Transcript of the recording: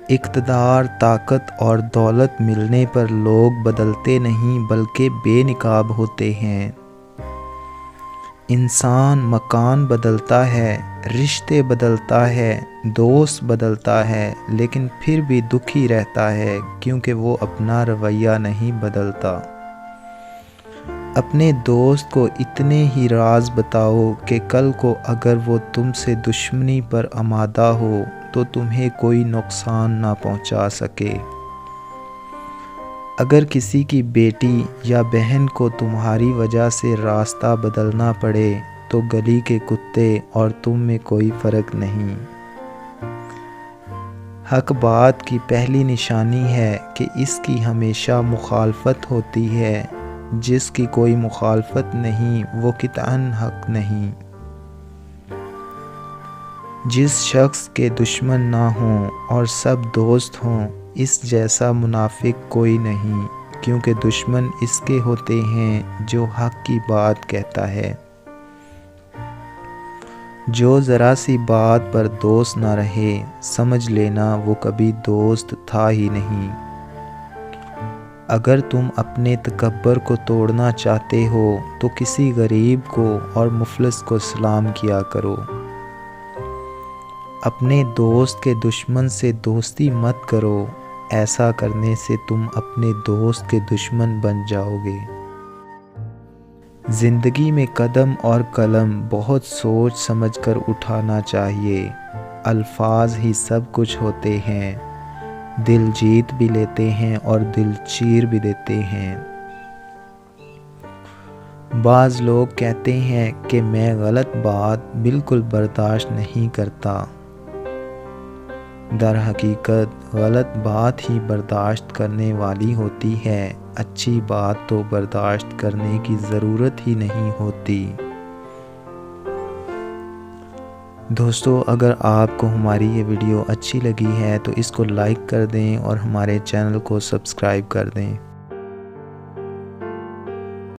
اقتدار، طاقت اور دولت ملنے پر لوگ بدلتے نہیں بلکہ بے نقاب ہوتے ہیں۔ انسان مکان بدلتا ہے، رشتے بدلتا ہے، دوست بدلتا ہے، لیکن پھر بھی دکھی رہتا ہے کیونکہ وہ اپنا رویہ نہیں بدلتا۔ اپنے دوست کو اتنے ہی راز بتاؤ کہ کل کو اگر وہ تم سے دشمنی پر آمادہ ہو تو تمہیں کوئی نقصان نہ پہنچا سکے۔ اگر کسی کی بیٹی یا بہن کو تمہاری وجہ سے راستہ بدلنا پڑے تو گلی کے کتے اور تم میں کوئی فرق نہیں۔ حق بات کی پہلی نشانی ہے کہ اس کی ہمیشہ مخالفت ہوتی ہے، جس کی کوئی مخالفت نہیں وہ قطعاً حق نہیں۔ جس شخص کے دشمن نہ ہوں اور سب دوست ہوں، اس جیسا منافق کوئی نہیں، کیونکہ دشمن اس کے ہوتے ہیں جو حق کی بات کہتا ہے۔ جو ذرا سی بات پر دوست نہ رہے، سمجھ لینا وہ کبھی دوست تھا ہی نہیں۔ اگر تم اپنے تکبر کو توڑنا چاہتے ہو تو کسی غریب کو اور مفلس کو سلام کیا کرو۔ اپنے دوست کے دشمن سے دوستی مت کرو، ایسا کرنے سے تم اپنے دوست کے دشمن بن جاؤ گے۔ زندگی میں قدم اور قلم بہت سوچ سمجھ کر اٹھانا چاہیے۔ الفاظ ہی سب کچھ ہوتے ہیں، دل جیت بھی لیتے ہیں اور دل چیر بھی دیتے ہیں۔ بعض لوگ کہتے ہیں کہ میں غلط بات بالکل برداشت نہیں کرتا۔ در حقیقت غلط بات ہی برداشت کرنے والی ہوتی ہے، اچھی بات تو برداشت کرنے کی ضرورت ہی نہیں ہوتی۔ دوستو، اگر آپ کو ہماری یہ ویڈیو اچھی لگی ہے تو اس کو لائک کر دیں اور ہمارے چینل کو سبسکرائب کر دیں۔